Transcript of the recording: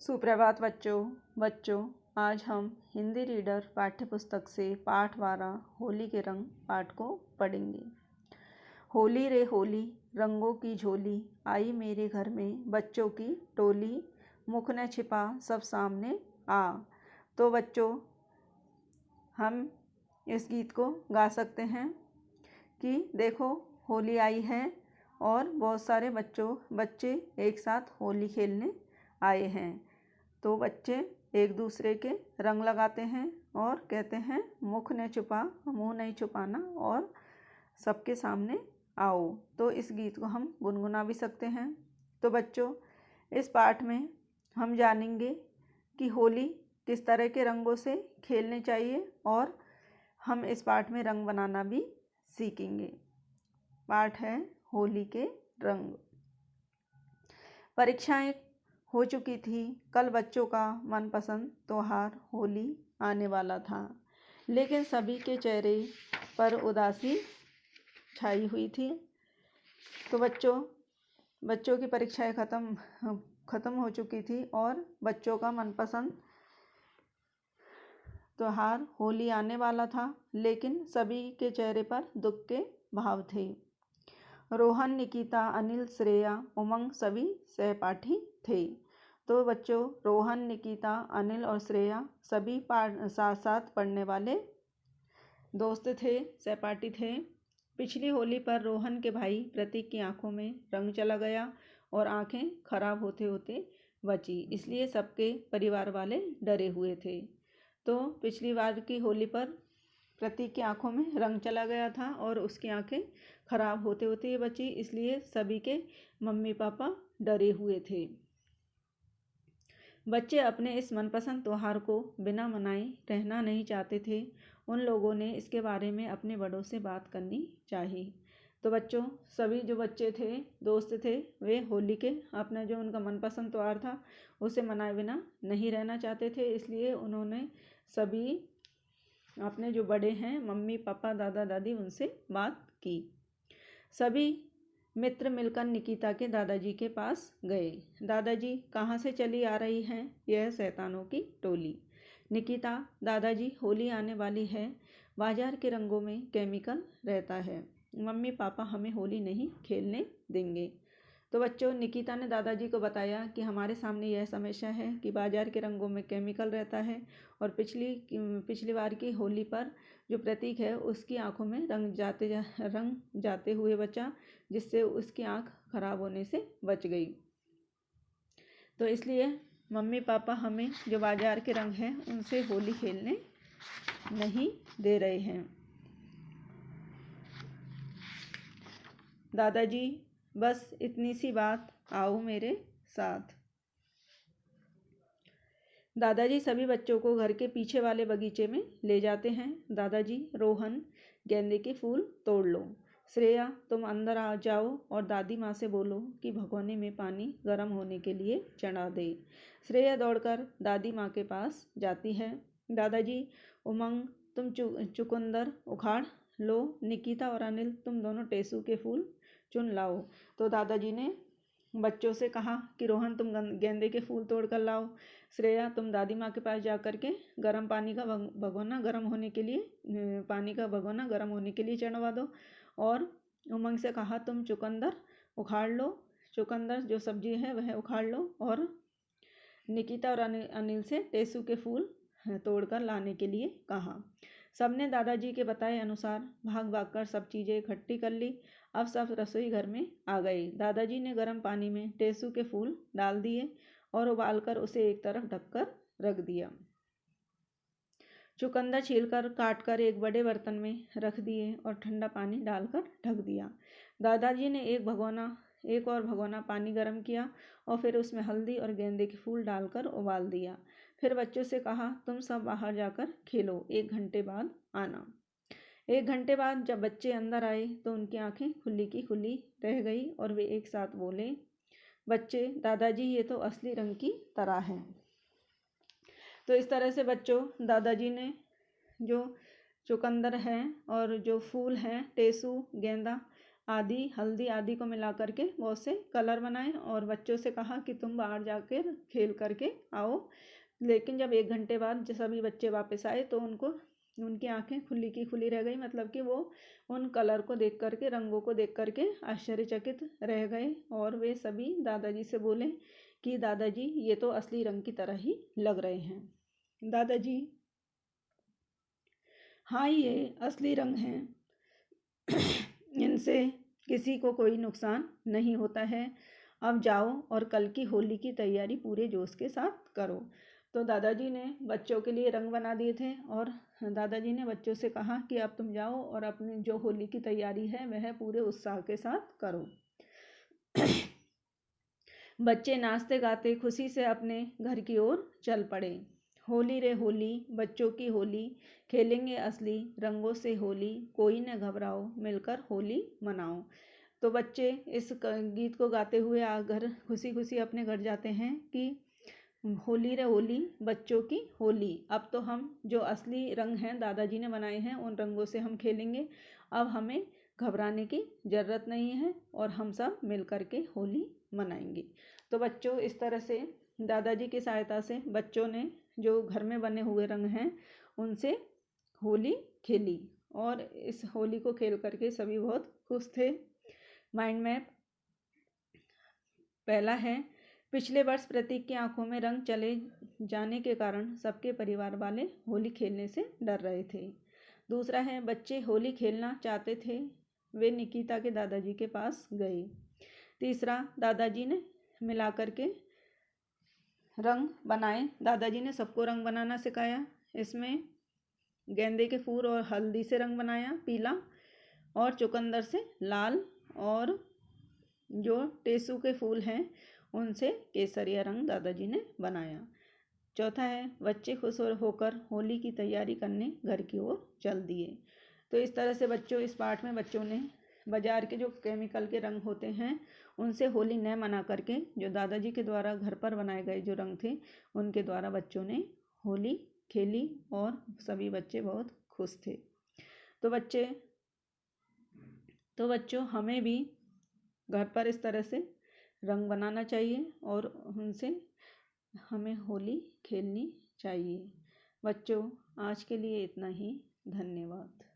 सुप्रभात बच्चों आज हम हिंदी रीडर पाठ्य पुस्तक से पाठ 12 होली के रंग पाठ को पढ़ेंगे। होली रे होली रंगों की झोली आई मेरे घर में बच्चों की टोली, मुख न छिपा सब सामने आ। तो बच्चों हम इस गीत को गा सकते हैं कि देखो होली आई है और बहुत सारे बच्चे एक साथ होली खेलने आए हैं। तो बच्चे एक दूसरे के रंग लगाते हैं और कहते हैं मुख न छुपा मुंह नहीं छुपाना और सबके सामने आओ। तो इस गीत को हम गुनगुना भी सकते हैं। तो बच्चों इस पाठ में हम जानेंगे कि होली किस तरह के रंगों से खेलने चाहिए और हम इस पाठ में रंग बनाना भी सीखेंगे। पाठ है होली के रंग। परीक्षाएं हो चुकी थी, कल बच्चों का मनपसंद त्योहार होली आने वाला था, लेकिन सभी के चेहरे पर उदासी छाई हुई थी। तो बच्चों की परीक्षाएं खत्म हो चुकी थी और बच्चों का मनपसंद त्योहार होली आने वाला था, लेकिन सभी के चेहरे पर दुख के भाव थे। रोहन, निकिता, अनिल, श्रेया, उमंग सभी सहपाठी थे। तो बच्चों रोहन, निकिता, अनिल और श्रेया सभी साथ साथ पढ़ने वाले दोस्त थे, सहपाठी थे। पिछली होली पर रोहन के भाई प्रतीक की आंखों में रंग चला गया और आंखें खराब होते होते बची, इसलिए सबके परिवार वाले डरे हुए थे। तो पिछली बार की होली पर प्रतीक की आंखों में रंग चला गया था और उसकी आंखें खराब होते होते बची, इसलिए सभी के मम्मी पापा डरे हुए थे। बच्चे अपने इस मनपसंद त्योहार को बिना मनाए रहना नहीं चाहते थे। उन लोगों ने इसके बारे में अपने बड़ों से बात करनी चाहिए। तो बच्चों सभी जो बच्चे थे, दोस्त थे, वे होली के अपना जो उनका मनपसंद त्योहार था उसे मनाए बिना नहीं रहना चाहते थे, इसलिए उन्होंने सभी अपने जो बड़े हैं मम्मी पापा दादा दादी उनसे बात की। सभी मित्र मिलकर निकिता के दादाजी के पास गए। दादाजी कहाँ से चली आ रही हैं यह शैतानों की टोली। निकिता, दादाजी होली आने वाली है, बाजार के रंगों में केमिकल रहता है, मम्मी पापा हमें होली नहीं खेलने देंगे। तो बच्चों निकिता ने दादाजी को बताया कि हमारे सामने यह समस्या है कि बाजार के रंगों में केमिकल रहता है और पिछली बार की होली पर जो प्रतीक है उसकी आंखों में रंग जाते हुए बचा, जिससे उसकी आंख खराब होने से बच गई। तो इसलिए मम्मी पापा हमें जो बाजार के रंग हैं उनसे होली खेलने नहीं दे रहे हैं। दादाजी बस इतनी सी बात, आओ मेरे साथ। दादाजी सभी बच्चों को घर के पीछे वाले बगीचे में ले जाते हैं। दादाजी, रोहन गेंदे के फूल तोड़ लो। श्रेया, तुम अंदर आ जाओ और दादी माँ से बोलो कि भगोने में पानी गर्म होने के लिए चढ़ा दे। श्रेया दौड़कर दादी माँ के पास जाती है। दादाजी, उमंग तुम चुकंदर उखाड़ लो। निकिता और अनिल तुम दोनों टेसू के फूल चुन लाओ। तो दादाजी ने बच्चों से कहा कि रोहन तुम गेंदे के फूल तोड़ कर लाओ। श्रेया, तुम दादी माँ के पास जा कर के पानी का भगोना गर्म होने के लिए चढ़वा दो। और उमंग से कहा तुम चुकंदर उखाड़ लो, चुकंदर जो सब्जी है वह उखाड़ लो। और निकिता और अनिल से टेसू के फूल तोड़कर लाने के लिए कहा। सबने दादाजी के बताए अनुसार भाग भाग कर सब चीज़ें इकट्ठी कर ली। अब सब रसोई घर में आ गए। दादाजी ने गर्म पानी में टेसू के फूल डाल दिए और उबालकर उसे एक तरफ ढककर रख दिया। चुकंदर छीलकर काटकर एक बड़े बर्तन में रख दिए और ठंडा पानी डालकर ढक दिया। दादाजी ने एक और भगोना पानी गर्म किया और फिर उसमें हल्दी और गेंदे के फूल डालकर उबाल दिया। फिर बच्चों से कहा तुम सब बाहर जाकर खेलो, 1 घंटे बाद आना। 1 घंटे बाद जब बच्चे अंदर आए तो उनकी आंखें खुली की खुली रह गई और वे एक साथ बोले, बच्चे दादाजी ये तो असली रंग की तरह है। तो इस तरह से बच्चों दादाजी ने जो चुकंदर है और जो फूल हैं टेसू गेंदा आदि, हल्दी आदि को मिला करके बहुत से कलर बनाए और बच्चों से कहा कि तुम बाहर जाकर खेल करके आओ। लेकिन जब 1 घंटे बाद सभी बच्चे वापस आए तो उनकी आंखें खुली की खुली रह गई, मतलब कि वो उन कलर को देख करके, रंगों को देख करके आश्चर्यचकित रह गए और वे सभी दादाजी से बोले कि दादाजी ये तो असली रंग की तरह ही लग रहे हैं। दादाजी, हाँ ये असली रंग हैं, इनसे किसी को कोई नुकसान नहीं होता है। अब जाओ और कल की होली की तैयारी पूरे जोश के साथ करो। तो दादाजी ने बच्चों के लिए रंग बना दिए थे और दादाजी ने बच्चों से कहा कि अब तुम जाओ और अपनी जो होली की तैयारी है वह पूरे उत्साह के साथ करो। बच्चे नाचते गाते खुशी से अपने घर की ओर चल पड़े। होली रे होली, बच्चों की होली, खेलेंगे असली रंगों से होली, कोई न घबराओ, मिलकर होली मनाओ। तो बच्चे इस गीत को गाते हुए घर खुशी खुशी अपने घर जाते हैं कि होली रे होली, बच्चों की होली, अब तो हम जो असली रंग हैं दादाजी ने बनाए हैं उन रंगों से हम खेलेंगे। अब हमें घबराने की ज़रूरत नहीं है और हम सब मिल कर के होली मनाएंगे। तो बच्चों इस तरह से दादाजी की सहायता से बच्चों ने जो घर में बने हुए रंग हैं उनसे होली खेली और इस होली को खेल करके सभी बहुत खुश थे। माइंड मैप पहला है, पिछले वर्ष प्रतीक की आंखों में रंग चले जाने के कारण सबके परिवार वाले होली खेलने से डर रहे थे। दूसरा है, बच्चे होली खेलना चाहते थे, वे निकिता के दादाजी के पास गए। तीसरा, दादाजी ने मिला करके रंग बनाए, दादाजी ने सबको रंग बनाना सिखाया। इसमें गेंदे के फूल और हल्दी से रंग बनाया पीला, और चुकंदर से लाल, और जो टेसू के फूल हैं उनसे केसरिया रंग दादाजी ने बनाया। चौथा है, बच्चे खुश होकर होली की तैयारी करने घर की ओर चल दिए। तो इस तरह से बच्चों इस पाठ में बच्चों ने बाजार के जो केमिकल के रंग होते हैं उनसे होली न मना करके जो दादाजी के द्वारा घर पर बनाए गए जो रंग थे उनके द्वारा बच्चों ने होली खेली और सभी बच्चे बहुत खुश थे। तो बच्चों हमें भी घर पर इस तरह से रंग बनाना चाहिए और उनसे हमें होली खेलनी चाहिए। बच्चों आज के लिए इतना ही, धन्यवाद।